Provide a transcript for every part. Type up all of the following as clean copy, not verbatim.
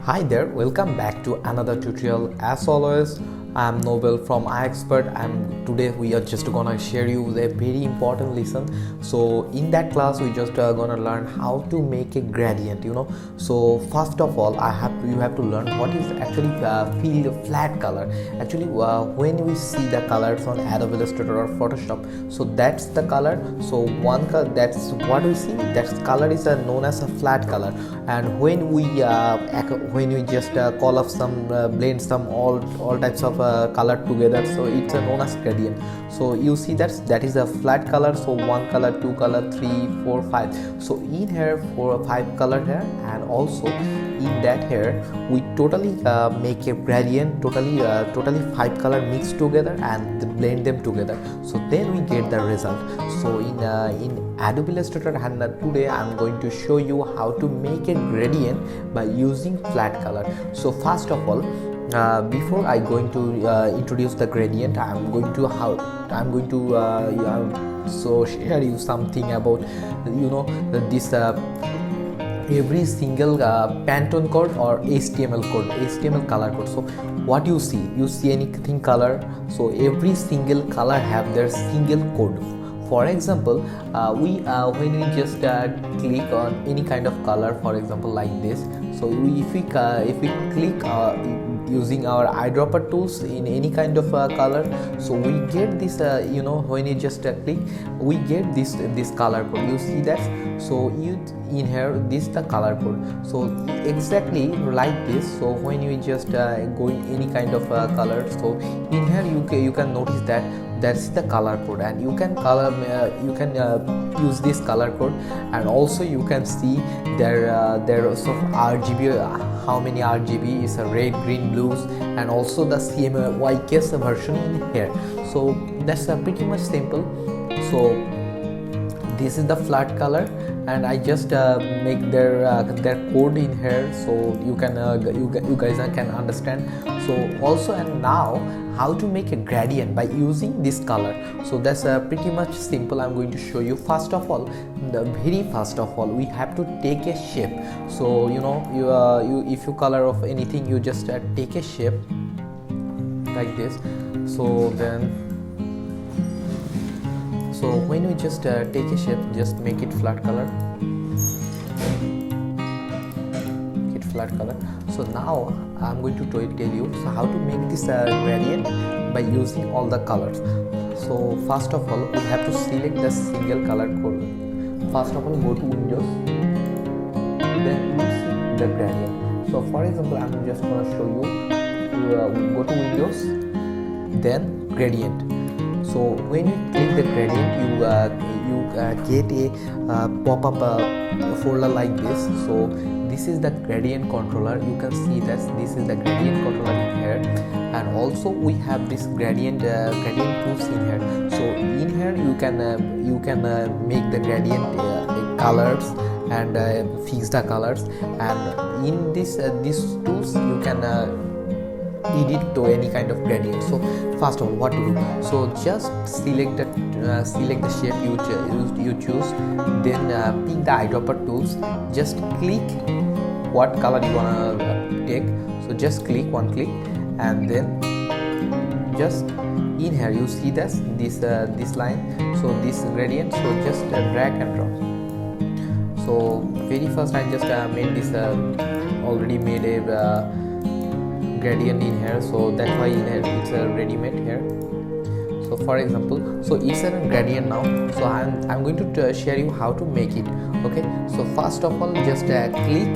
Hi there, welcome back to another tutorial. As always, I'm Nobel from iExpert, and today we are just gonna share you a very important lesson. So in that class we just gonna learn how to make a gradient, So first of all, you have to learn what is actually field flat color. Actually when we see the colors on Adobe Illustrator or Photoshop, so that's the color. So one color, that's what we see, that color is known as a flat color. And when we just call up some blend some all types of color together, so it's known as gradient. So you see that is a flat color. So one color, two color, 3, 4, 5. So in here 4 or 5 color here, and also in that here we totally make a gradient, totally 5 color mixed together and blend them together. So then we get the result. So in Adobe Illustrator, and today I'm going to show you how to make a gradient by using flat color. So first of all, before I going to introduce the gradient, I'm going to share you something about this every single Pantone code or HTML color code. So what you see anything color, so every single color have their single code. For example, when we just click on any kind of color, for example like this, so if we click using our eyedropper tools in any kind of color, so we get this when you just click, we get this color code. You see that? So you in this the color code, so exactly like this. So when you just go in any kind of color, so in here you can notice that that's the color code, and you can use this color code, and also you can see there are some RGB, how many RGB is a red, green, blues, and also the CMYK version in here. So that's pretty much simple. So this is the flat color, and I just make their code in here, so you guys can understand. So also, and now how to make a gradient by using this color. So that's pretty much simple. I'm going to show you. First of all, we have to take a shape. So if you color of anything, you just take a shape like this. So when we just take a shape, just make it flat color. So now I'm going to tell you how to make this gradient by using all the colors. So first of all, we have to select the single color code. First of all, go to Windows, then use the gradient. So for example, I'm just going to show you. Go to Windows, then gradient. So when you click the gradient, you get a pop-up folder like this. So this is the gradient controller. You can see that this is the gradient controller in here, and also we have this gradient tools in here. So in here you can make the gradient colors and fix the colors, and in these tools you can edit to any kind of gradient. So first of all, what to do? So just select the shape you choose, then pick the eyedropper tools, just click what color you wanna take. So just click one click, and then just in here you see this line, so this gradient. So just drag and drop. So very first I just made this already made a gradient in here, so that's why in here it's ready-made here. So for example, so it's a gradient now. So I'm going to share you how to make it. Okay, so first of all, just click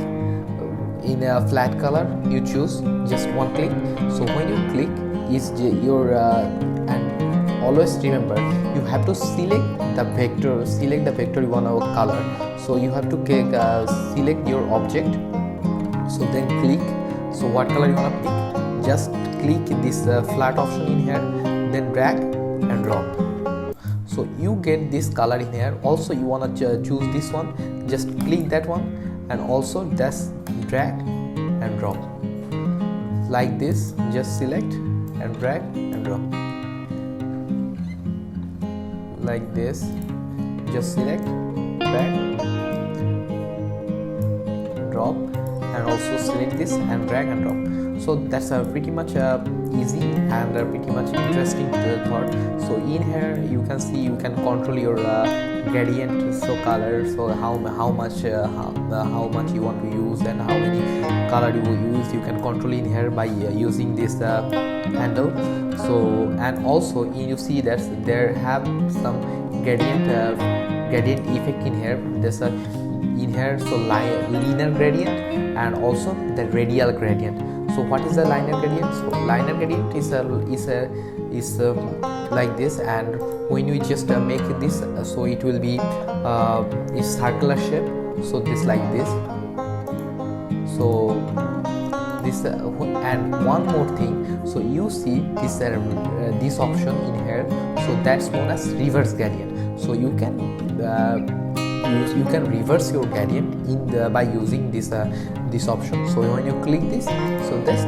in a flat color, you choose just one click. So when you click is your and always remember, you have to select the vector you want to color. So you have to click select your object, so then click. So what color you want to pick, just click this flat option in here, then drag and drop. So you get this color in here. Also you want to choose this one, just click that one, and also just drag and drop like this. Just select and drag and drop like this. Just select, drag, drop, and also select this and drag and drop. So that's pretty much easy and pretty much interesting thought. So in here you can see you can control your gradient, so color, so how much you want to use and how many color you will use. You can control in here by using this handle. So and also you see that there have some gradient effect in here. There's a in here, so linear gradient and also the radial gradient. So what is the linear gradient? So linear gradient is like this, and when we just make this, so it will be a circular shape. So this like this. So this and one more thing, so you see this option in here, so that's known as reverse gradient. So you can reverse your gradient by using this option. So when you click this, so this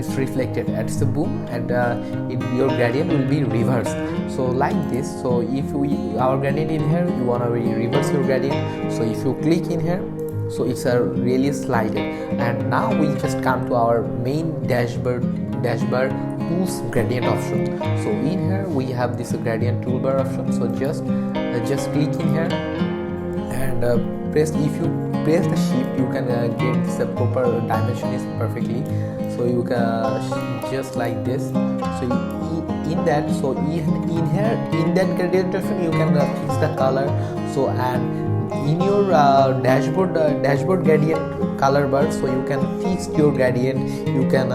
is reflected and it's a boom, and your gradient will be reversed. So like this. So if our gradient in here, you want to reverse your gradient, so if you click in here, so it's really slided. And now we just come to our main dashboard tools gradient option. So in here we have this gradient toolbar option. So just click in here and if you press the shift, you can get the proper dimension is perfectly. So you can just like this. So in that, so in here in that gradient option, you can fix the color. So and in your dashboard gradient color bar, so you can fix your gradient. You can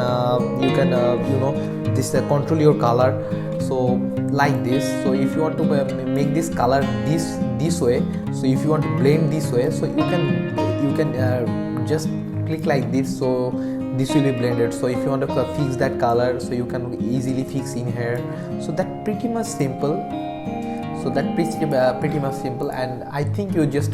this control your color. So like this. So if you want to make this color this way, so if you want to blend this way, so you can just click like this. So this will be blended. So if you want to fix that color, so you can easily fix in here. So that pretty much simple. So that pretty much simple, and I think you just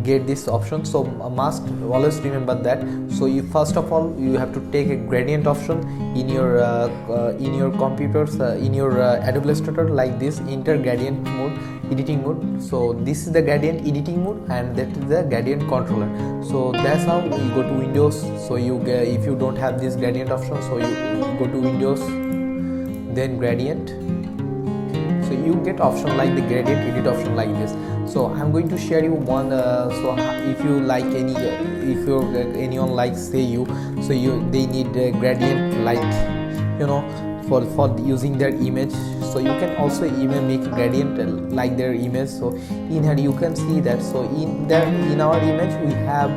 get this option. So must always remember that. So you first of all you have to take a gradient option in your computers, in your Adobe Illustrator, like this, enter gradient mode, editing mode. So this is the gradient editing mode, and that is the gradient controller. So that's how you go to Windows. So if you don't have this gradient option, so you go to Windows, then gradient. So you get option like the gradient edit option like this. So I'm going to share you one. So if you like anyone likes say you, so they need a gradient, like for using their image. So you can also even make gradient like their image. So in here you can see that. So in our image we have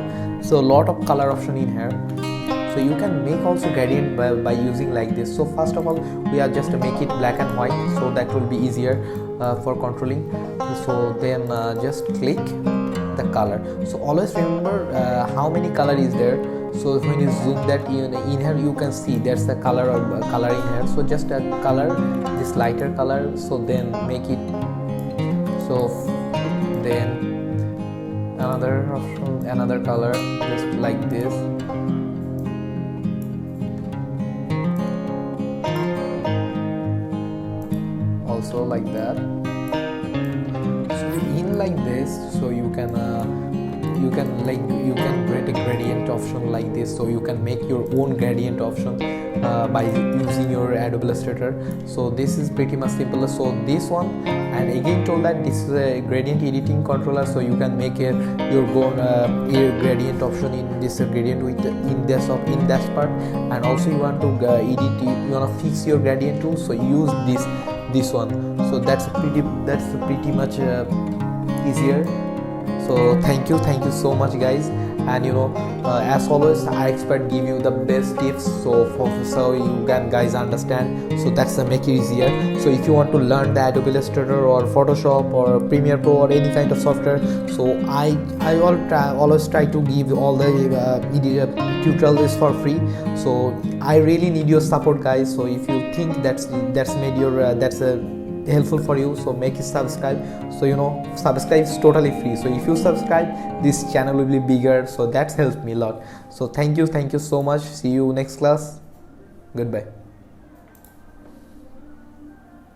so a lot of color option in here. So you can make also gradient by using like this. So first of all we are just to make it black and white, so that will be easier for controlling. So then just click the color. So always remember how many color is there. So when you zoom that in here, you can see there's a color in here. So just a color, this lighter color. So then make it. So then another option, another color, just like this. Also like that. So in like this, so you can create a gradient option like this. So you can make your own gradient option by using your Adobe Illustrator. So this is pretty much simple. So this one, and again told that this is a gradient editing controller. So you can make your own gradient option in this gradient with in this part. And also you want to edit, you want to fix your gradient too. So use this one. So that's pretty much easier. So thank you so much guys, and as always I expect give you the best tips, so you can guys understand. So that's make it easier. So if you want to learn the Adobe Illustrator or Photoshop or Premiere Pro or any kind of software, so I always try to give all the tutorials for free. So I really need your support guys. So if you think that's made your that's helpful for you, so make it subscribe. So subscribe is totally free. So if you subscribe, this channel will be bigger. So that's helped me a lot. So thank you so much. See you next class. Goodbye.